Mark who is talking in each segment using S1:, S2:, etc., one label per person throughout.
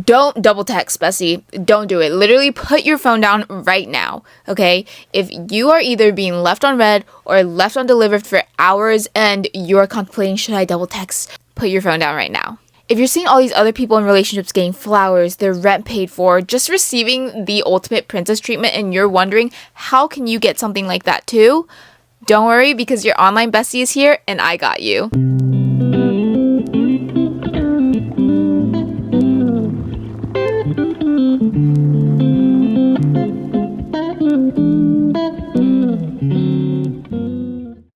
S1: Don't double text, bestie. Don't do it. Literally put your phone down right now, okay? If you are either being left on read or left undelivered for hours and you're contemplating, should I double text? Put your phone down right now. If you're seeing all these other people in relationships getting flowers, their rent paid for, just receiving the ultimate princess treatment, and you're wondering, how can you get something like that too? Don't worry, because your online bestie is here and I got you.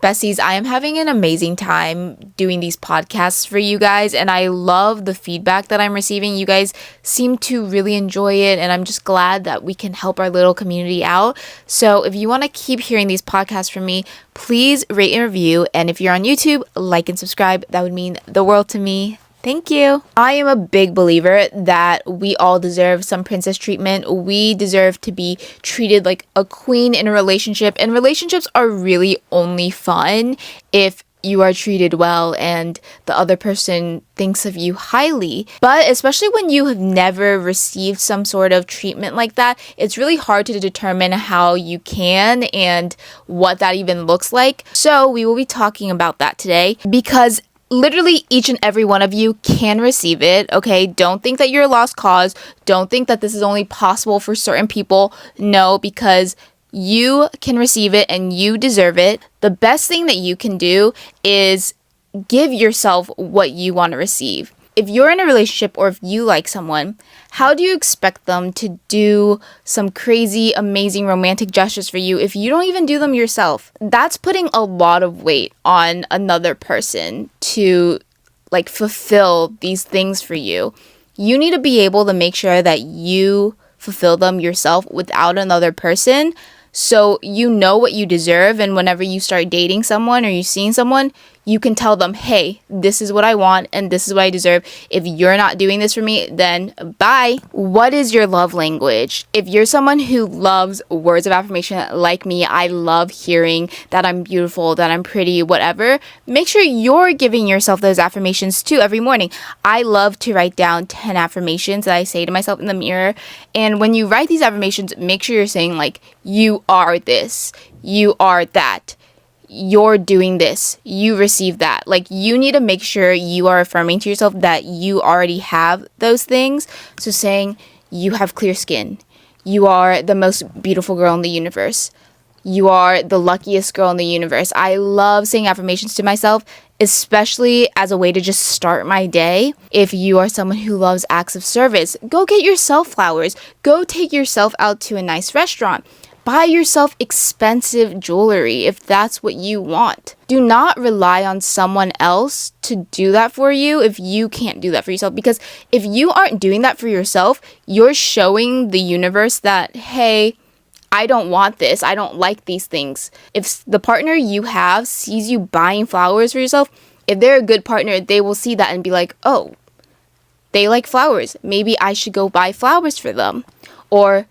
S1: Besties, I am having an amazing time doing these podcasts for you guys, and I love the feedback that I'm receiving. You guys seem to really enjoy it, and I'm just glad that we can help our little community out. So if you want to keep hearing these podcasts from me, please rate and review, and if you're on YouTube, like and subscribe. That would mean the world to me. Thank you. I am a big believer that we all deserve some princess treatment. We deserve to be treated like a queen in a relationship. And relationships are really only fun if you are treated well and the other person thinks of you highly. But especially when you have never received some sort of treatment like that, it's really hard to determine how you can and what that even looks like. So we will be talking about that today, because literally each and every one of you can receive it, okay? Don't think that you're a lost cause. Don't think that this is only possible for certain people. No, because you can receive it and you deserve it. The best thing that you can do is give yourself what you want to receive. If you're in a relationship or if you like someone, how do you expect them to do some crazy, amazing romantic gestures for you if you don't even do them yourself? That's putting a lot of weight on another person to fulfill these things for you. You need to be able to make sure that you fulfill them yourself without another person, so you know what you deserve, and whenever you start dating someone or you're seeing someone, you can tell them, hey, this is what I want and this is what I deserve. If you're not doing this for me, then bye. What is your love language? If you're someone who loves words of affirmation like me, I love hearing that I'm beautiful, that I'm pretty, whatever. Make sure you're giving yourself those affirmations too every morning. I love to write down 10 affirmations that I say to myself in the mirror. And when you write these affirmations, make sure you're saying you are this, you are that. You're doing this, you receive that. You need to make sure you are affirming to yourself that you already have those things. So saying, you have clear skin, you are the most beautiful girl in the universe, you are the luckiest girl in the universe. I love saying affirmations to myself, especially as a way to just start my day. If you are someone who loves acts of service, go get yourself flowers, go take yourself out to a nice restaurant. Buy yourself expensive jewelry if that's what you want. Do not rely on someone else to do that for you if you can't do that for yourself. Because if you aren't doing that for yourself, you're showing the universe that, hey, I don't want this. I don't like these things. If the partner you have sees you buying flowers for yourself, if they're a good partner, they will see that and be like, oh, they like flowers. Maybe I should go buy flowers for them. Or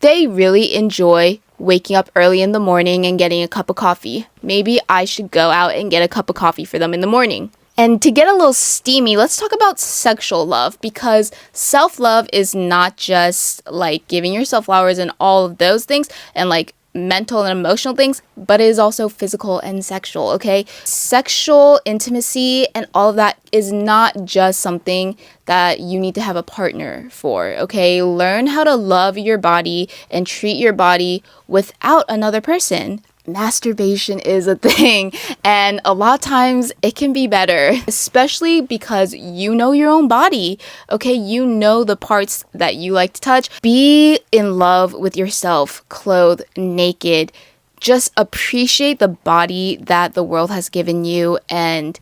S1: they really enjoy waking up early in the morning and getting a cup of coffee. Maybe I should go out and get a cup of coffee for them in the morning. And to get a little steamy, let's talk about sexual love, because self-love is not just giving yourself flowers and all of those things and mental and emotional things, but it is also physical and sexual, okay? Sexual intimacy and all of that is not just something that you need to have a partner for, okay? Learn how to love your body and treat your body without another person. Masturbation is a thing, and a lot of times it can be better, especially because you know your own body, okay? You know the parts that you like to touch. Be in love with yourself, clothed, naked. Just appreciate the body that the world has given you and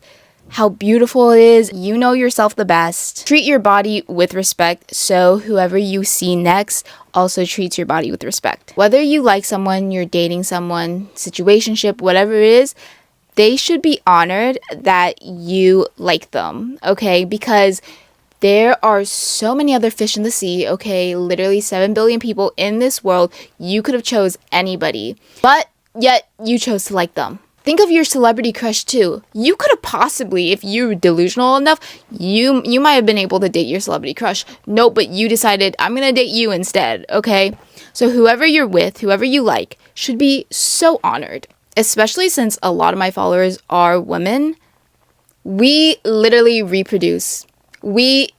S1: how beautiful it is. You know yourself the best. Treat your body with respect, so whoever you see next also treats your body with respect. Whether you like someone, you're dating someone, situationship, whatever it is, they should be honored that you like them, okay? Because there are so many other fish in the sea, okay? Literally 7 billion people in this world. You could have chose anybody, but yet you chose to like them. Think of your celebrity crush too. You could have possibly, if you're delusional enough, you might have been able to date your celebrity crush. Nope, but you decided, I'm gonna date you instead, okay? So whoever you're with, whoever you like, should be so honored. Especially since a lot of my followers are women. We literally reproduce. We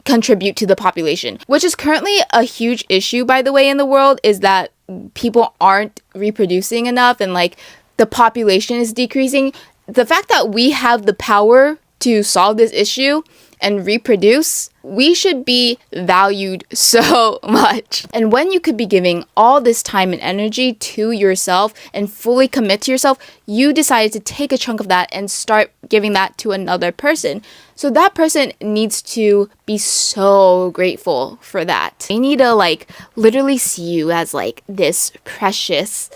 S1: contribute to the population, which is currently a huge issue, by the way, in the world, is that people aren't reproducing enough and like the population is decreasing. The fact that we have the power to solve this issue and reproduce, we should be valued so much. And when you could be giving all this time and energy to yourself and fully commit to yourself, you decided to take a chunk of that and start giving that to another person. So that person needs to be so grateful for that. They need to like literally see you as like this precious,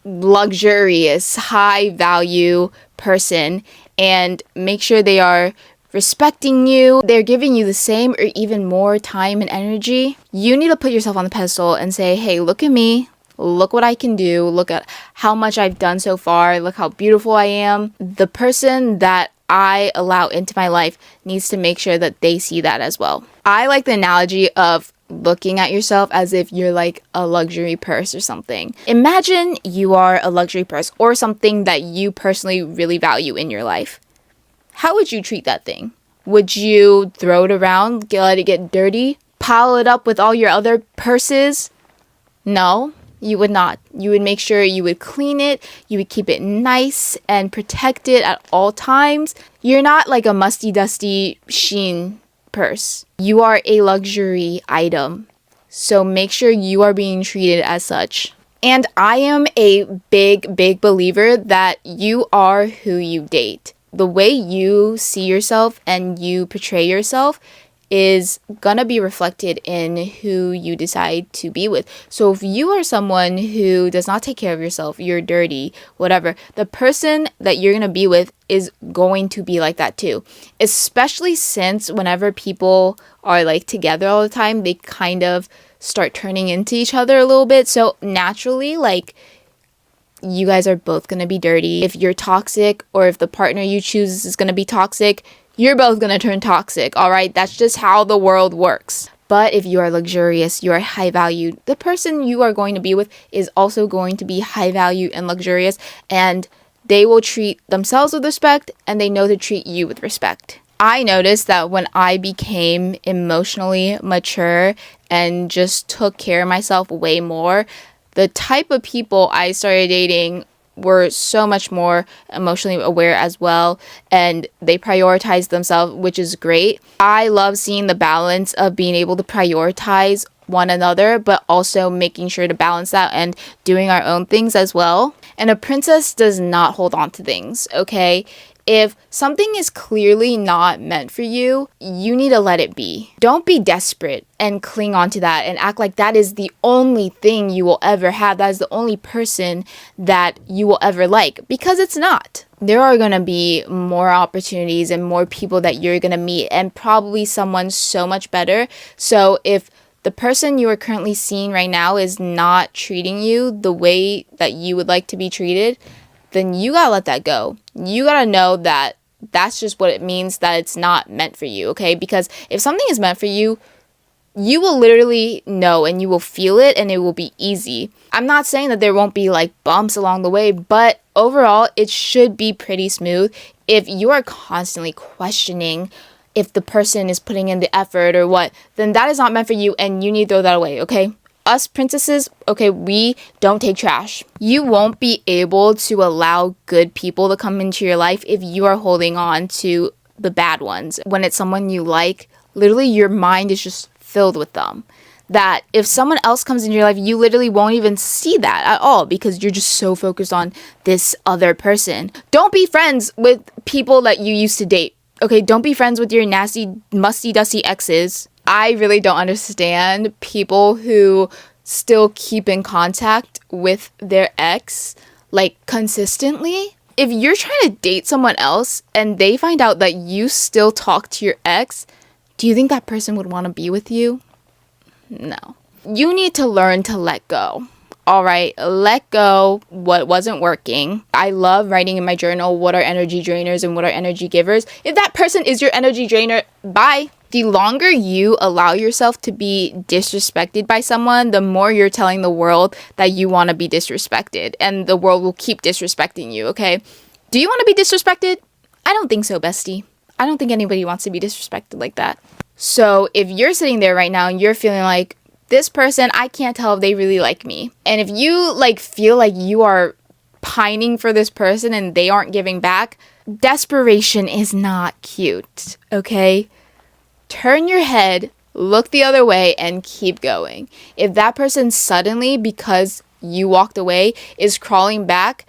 S1: luxurious, high value person and make sure they are respecting you, they're giving you the same or even more time and energy. You need to put yourself on the pedestal and say, hey, look at me. Look what I can do. Look at how much I've done so far. Look how beautiful I am. The person that I allow into my life needs to make sure that they see that as well. I like the analogy of looking at yourself as if you're like a luxury purse or something. Imagine you are a luxury purse or something that you personally really value in your life. How would you treat that thing? Would you throw it around, let it get dirty, pile it up with all your other purses? No, you would not. You would make sure you would clean it, you would keep it nice and protect it at all times. You're not like a musty, dusty Shein purse. You are a luxury item. So make sure you are being treated as such. And I am a big, big believer that you are who you date. The way you see yourself and you portray yourself is gonna be reflected in who you decide to be with. So if you are someone who does not take care of yourself, you're dirty, whatever, the person that you're gonna be with is going to be like that too. Especially since whenever people are like together all the time, they kind of start turning into each other a little bit. So naturally, like, you guys are both going to be dirty. If you're toxic or if the partner you choose is going to be toxic, you're both going to turn toxic, all right? That's just how the world works. But if you are luxurious, you are high value, the person you are going to be with is also going to be high value and luxurious, and they will treat themselves with respect and they know to treat you with respect. I noticed that when I became emotionally mature and just took care of myself way more, the type of people I started dating were so much more emotionally aware as well, and they prioritized themselves, which is great. I love seeing the balance of being able to prioritize one another, but also making sure to balance that and doing our own things as well. And a princess does not hold on to things, okay? If something is clearly not meant for you, you need to let it be. Don't be desperate and cling on to that and act like that is the only thing you will ever have. That is the only person that you will ever like, because it's not. There are going to be more opportunities and more people that you're going to meet, and probably someone so much better. So if the person you are currently seeing right now is not treating you the way that you would like to be treated, then you gotta let that go. You gotta know that that's just what it means, that it's not meant for you, okay? Because if something is meant for you, you will literally know and you will feel it and it will be easy. I'm not saying that there won't be like bumps along the way, but overall, it should be pretty smooth. If you are constantly questioning if the person is putting in the effort or what, then that is not meant for you and you need to throw that away, okay? Us princesses, okay, we don't take trash. You won't be able to allow good people to come into your life if you are holding on to the bad ones. When it's someone you like, literally your mind is just filled with them. That if someone else comes into your life, you literally won't even see that at all because you're just so focused on this other person. Don't be friends with people that you used to date. Okay, don't be friends with your nasty, musty, dusty exes. I really don't understand people who still keep in contact with their ex, like, consistently. If you're trying to date someone else and they find out that you still talk to your ex, do you think that person would want to be with you? No. You need to learn to let go. all right, let go what wasn't working. I love writing in my journal what are energy drainers and what are energy givers. If that person is your energy drainer, bye. The longer you allow yourself to be disrespected by someone, the more you're telling the world that you want to be disrespected, and the world will keep disrespecting you, okay? Do you want to be disrespected? I don't think so, bestie. I don't think anybody wants to be disrespected like that. So if you're sitting there right now and you're feeling like, this person, I can't tell if they really like me. And if you feel like you are pining for this person and they aren't giving back, desperation is not cute, okay? Turn your head, look the other way, and keep going. If that person suddenly, because you walked away, is crawling back,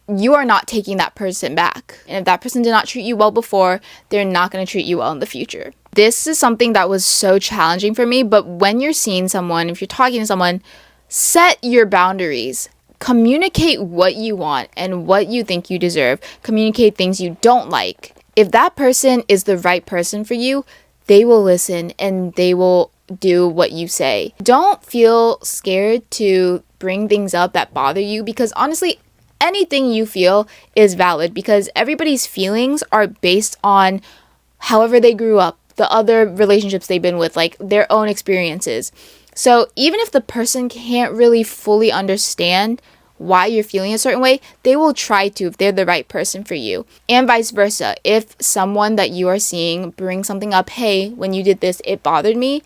S1: you are not taking that person back. And if that person did not treat you well before, they're not going to treat you well in the future. This is something that was so challenging for me, but when you're seeing someone, if you're talking to someone, set your boundaries. Communicate what you want and what you think you deserve. Communicate things you don't like. If that person is the right person for you, they will listen and they will do what you say. Don't feel scared to bring things up that bother you, because honestly, anything you feel is valid, because everybody's feelings are based on however they grew up, the other relationships they've been with, like their own experiences. So even if the person can't really fully understand why you're feeling a certain way, they will try to if they're the right person for you. And vice versa. If someone that you are seeing brings something up, hey, when you did this, it bothered me,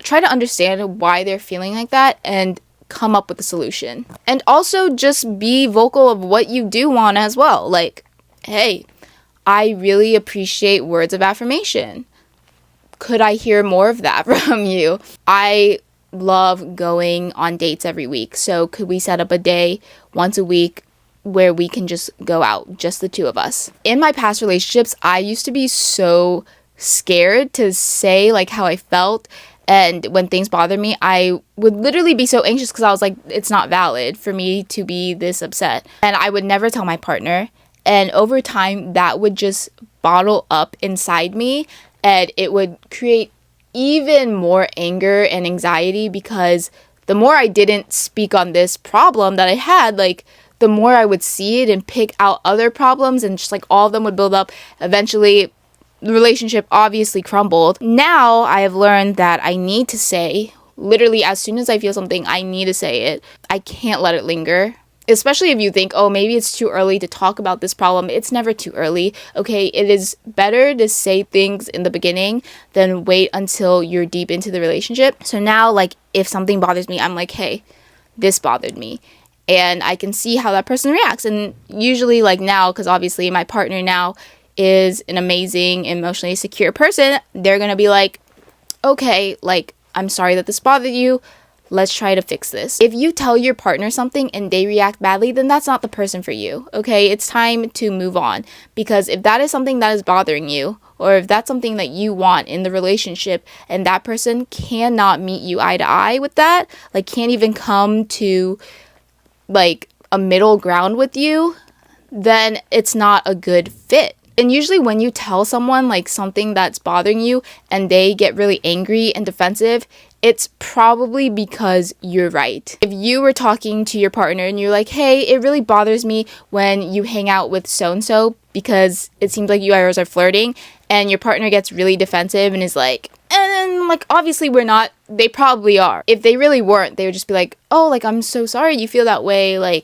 S1: try to understand why they're feeling like that and come up with a solution. And also just be vocal of what you do want as well. Like, hey, I really appreciate words of affirmation. Could I hear more of that from you? I love going on dates every week. So could we set up a day once a week where we can just go out, just the two of us? In my past relationships, I used to be so scared to say how I felt. And when things bothered me, I would literally be so anxious because I was like, it's not valid for me to be this upset. And I would never tell my partner. And over time, that would just bottle up inside me. And it would create even more anger and anxiety, because the more I didn't speak on this problem that I had, the more I would see it and pick out other problems, and just all of them would build up. Eventually, the relationship obviously crumbled. Now I have learned that I need to say, literally as soon as I feel something, I need to say it. I can't let it linger. Especially if you think, oh, maybe it's too early to talk about this problem. It's never too early, okay? It is better to say things in the beginning than wait until you're deep into the relationship. So now, if something bothers me, I'm like, hey, this bothered me. And I can see how that person reacts. And usually, now, because obviously my partner now is an amazing, emotionally secure person, they're going to be like, okay, I'm sorry that this bothered you. Let's try to fix this. If you tell your partner something and they react badly, then that's not the person for you, okay? It's time to move on, because if that is something that is bothering you, or if that's something that you want in the relationship and that person cannot meet you eye to eye with that, can't even come to a middle ground with you, then it's not a good fit. And usually when you tell someone something that's bothering you and they get really angry and defensive, it's probably because you're right. If you were talking to your partner and you're like, hey, it really bothers me when you hang out with so-and-so because it seems like you guys are flirting, and your partner gets really defensive and is like, and then obviously we're not, they probably are. If they really weren't, they would just be like, oh, I'm so sorry you feel that way.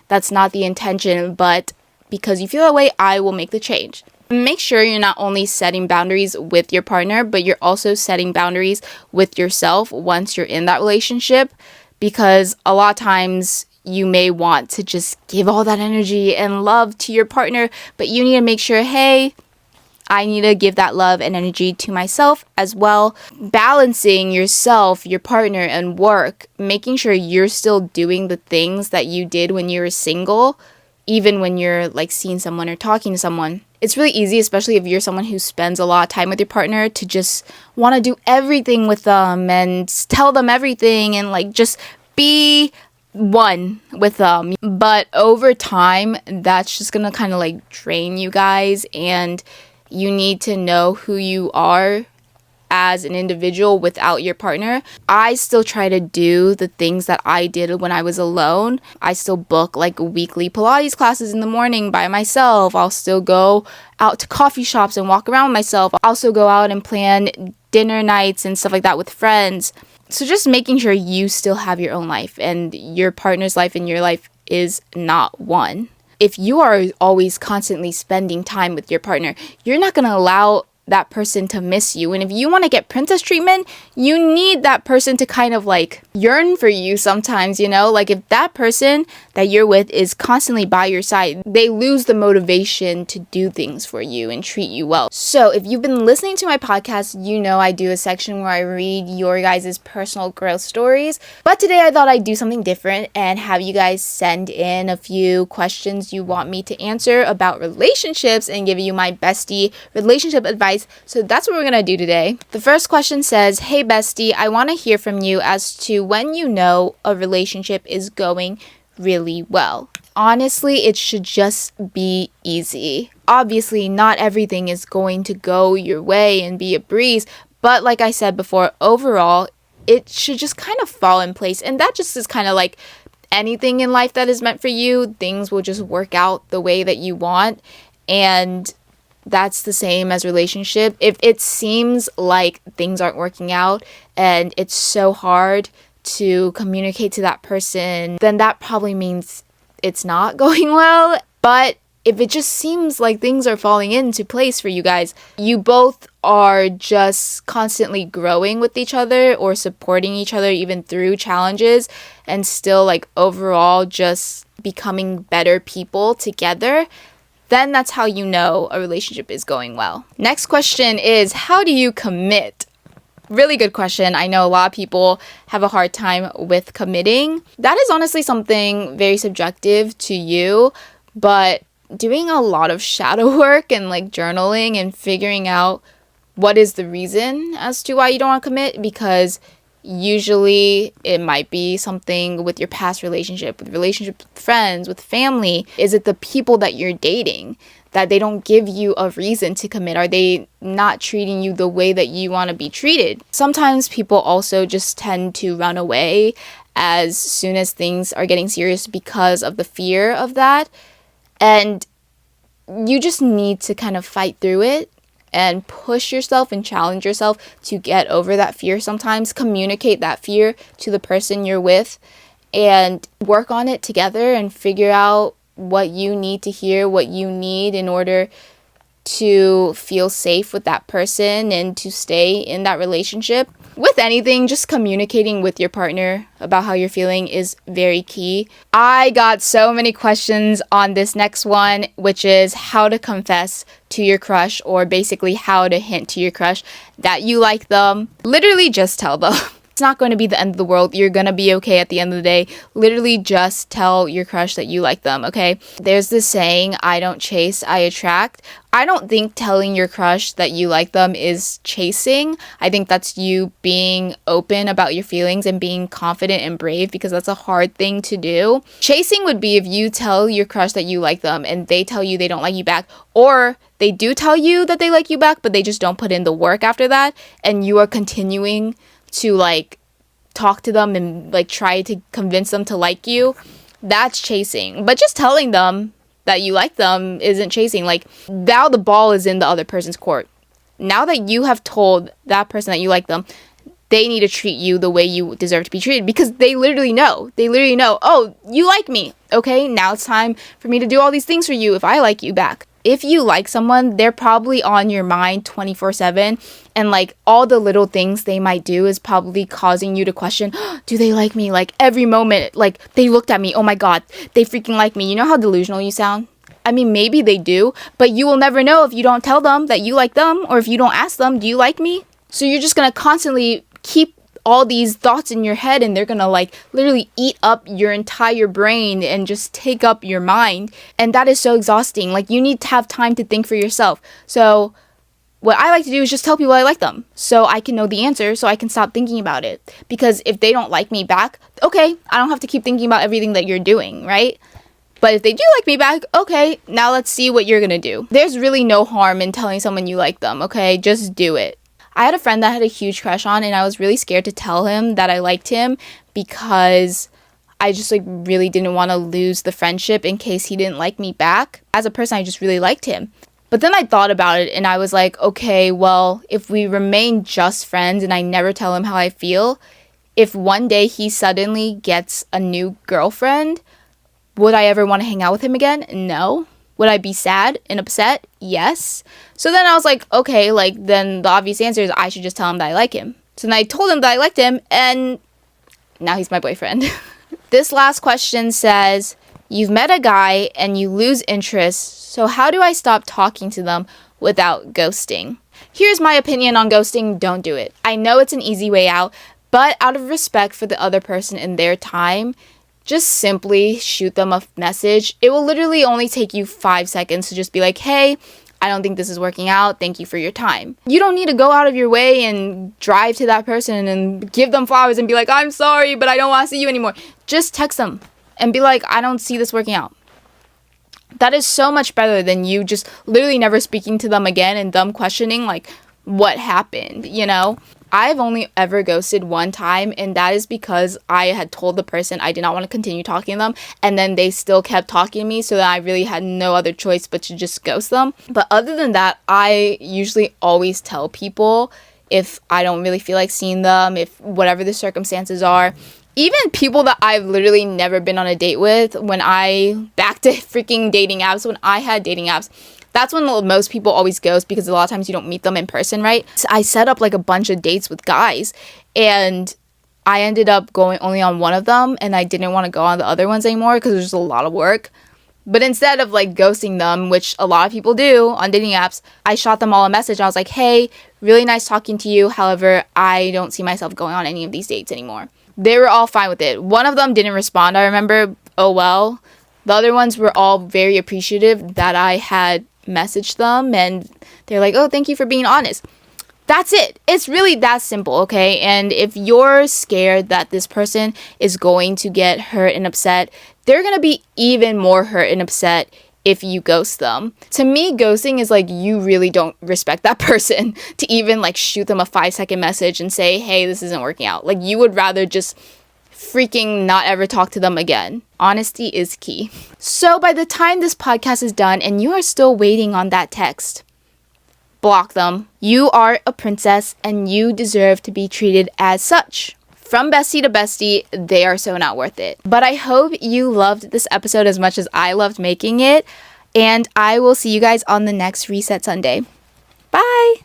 S1: That's not the intention, but because you feel that way, I will make the change. Make sure you're not only setting boundaries with your partner, but you're also setting boundaries with yourself once you're in that relationship, because a lot of times you may want to just give all that energy and love to your partner, but you need to make sure, hey, I need to give that love and energy to myself as well. Balancing yourself, your partner, and work, making sure you're still doing the things that you did when you were single, even when you're seeing someone or talking to someone. It's really easy, especially if you're someone who spends a lot of time with your partner, to just want to do everything with them and tell them everything and just be one with them. But over time, that's just gonna kind of drain you guys, and you need to know who you are as an individual without your partner. I still try to do the things that I did when I was alone. I still book like weekly Pilates classes in the morning by myself. I'll still go out to coffee shops and walk around myself. I'll also go out and plan dinner nights and stuff like that with friends. So just making sure you still have your own life and your partner's life and your life is not one. If you are always constantly spending time with your partner, you're not going to allow that person to miss you. And if you want to get princess treatment, you need that person to kind of like yearn for you sometimes, you know? Like if that person that you're with is constantly by your side, they lose the motivation to do things for you and treat you well. So if you've been listening to my podcast, you know I do a section where I read your guys' personal growth stories. But today I thought I'd do something different and have you guys send in a few questions you want me to answer about relationships and give you my bestie relationship advice. So that's what we're going to do today. The first question says, "Hey bestie, I want to hear from you as to when you know a relationship is going really well." Honestly, it should just be easy. Obviously, not everything is going to go your way and be a breeze, but like I said before, overall, it should just kind of fall in place. And that just is kind of like anything in life that is meant for you. Things will just work out the way that you want. And that's the same as relationship. If it seems like things aren't working out and it's so hard to communicate to that person, then that probably means it's not going well. But if it just seems like things are falling into place for you guys, you both are just constantly growing with each other or supporting each other even through challenges and still like overall just becoming better people together, then that's how you know a relationship is going well. Next question is, how do you commit? Really good question. I know a lot of people have a hard time with committing. That is honestly something very subjective to you, but doing a lot of shadow work and like journaling and figuring out what is the reason as to why you don't want to commit, because usually it might be something with your past relationship, with friends, with family. Is it the people that you're dating that they don't give you a reason to commit? Are they not treating you the way that you want to be treated? Sometimes people also just tend to run away as soon as things are getting serious because of the fear of that. And you just need to kind of fight through it and push yourself and challenge yourself to get over that fear. Sometimes communicate that fear to the person you're with and work on it together and figure out what you need to hear, what you need in order to feel safe with that person and to stay in that relationship. With anything, just communicating with your partner about how you're feeling is very key. I got so many questions on this next one, which is how to confess to your crush, or basically how to hint to your crush that you like them. Literally just tell them. It's not going to be the end of the world. You're going to be okay at the end of the day. Literally just tell your crush that you like them, okay? There's this saying, I don't chase, I attract. I don't think telling your crush that you like them is chasing. I think that's you being open about your feelings and being confident and brave, because that's a hard thing to do. Chasing would be if you tell your crush that you like them and they tell you they don't like you back, or they do tell you that they like you back, but they just don't put in the work after that, and you are continuing to like talk to them and like try to convince them to like you. That's chasing. But just telling them that you like them isn't chasing. Like, now the ball is in the other person's court. Now that you have told that person that you like them, they need to treat you the way you deserve to be treated, because they literally know. They literally know, oh, you like me. Okay, now it's time for me to do all these things for you if I like you back. If you like someone, they're probably on your mind 24/7, and like all the little things they might do is probably causing you to question, do they like me? Like every moment, like they looked at me, oh my god, they freaking like me. You know how delusional you sound? I mean, maybe they do, but you will never know if you don't tell them that you like them, or if you don't ask them, do you like me? So you're just gonna constantly keep all these thoughts in your head, and they're gonna like literally eat up your entire brain and just take up your mind, and that is so exhausting. Like, you need to have time to think for yourself. So what I like to do is just tell people I like them, so I can know the answer, so I can stop thinking about it. Because if they don't like me back, okay, I don't have to keep thinking about everything that you're doing, right? But if they do like me back, okay, now let's see what you're gonna do. There's really no harm in telling someone you like them, okay? Just do it. I had a friend that I had a huge crush on, and I was really scared to tell him that I liked him because I just like really didn't want to lose the friendship in case he didn't like me back. As a person, I just really liked him. But then I thought about it and I was like, okay, well, if we remain just friends and I never tell him how I feel, if one day he suddenly gets a new girlfriend, would I ever want to hang out with him again? No. Would I be sad and upset? Yes. So then I was like, okay, like then the obvious answer is I should just tell him that I like him. So then I told him that I liked him, and now he's my boyfriend. This last question says, you've met a guy and you lose interest, so how do I stop talking to them without ghosting? Here's my opinion on ghosting: don't do it. I know it's an easy way out, but out of respect for the other person and their time, just simply shoot them a message. It will literally only take you 5 seconds to just be like, hey, I don't think this is working out. Thank you for your time. You don't need to go out of your way and drive to that person and give them flowers and be like, I'm sorry, but I don't want to see you anymore. Just text them and be like, I don't see this working out. That is so much better than you just literally never speaking to them again and them questioning like what happened, you know? I've only ever ghosted one time, and that is because I had told the person I did not want to continue talking to them, and then they still kept talking to me, so that I really had no other choice but to just ghost them. But other than that, I usually always tell people if I don't really feel like seeing them, if whatever the circumstances are. Even people that I've literally never been on a date with, back to freaking dating apps, when I had dating apps, that's when most people always ghost, because a lot of times you don't meet them in person, right? So I set up like a bunch of dates with guys, and I ended up going only on one of them, and I didn't want to go on the other ones anymore because it was just a lot of work. But instead of like ghosting them, which a lot of people do on dating apps, I shot them all a message. I was like, hey, really nice talking to you. However, I don't see myself going on any of these dates anymore. They were all fine with it. One of them didn't respond, I remember. Oh well. The other ones were all very appreciative that I had messaged them, and they're like, oh, thank you for being honest. That's it. It's really that simple, okay? And if you're scared that this person is going to get hurt and upset, they're going to be even more hurt and upset if you ghost them. To me, ghosting is like you really don't respect that person to even like shoot them a 5-second message and say, hey, this isn't working out. Like you would rather just freaking not ever talk to them again. Honesty is key. So by the time this podcast is done and you are still waiting on that text, block them. You are a princess and you deserve to be treated as such. From bestie to bestie, they are so not worth it. But I hope you loved this episode as much as I loved making it, and I will see you guys on the next Reset Sunday. Bye!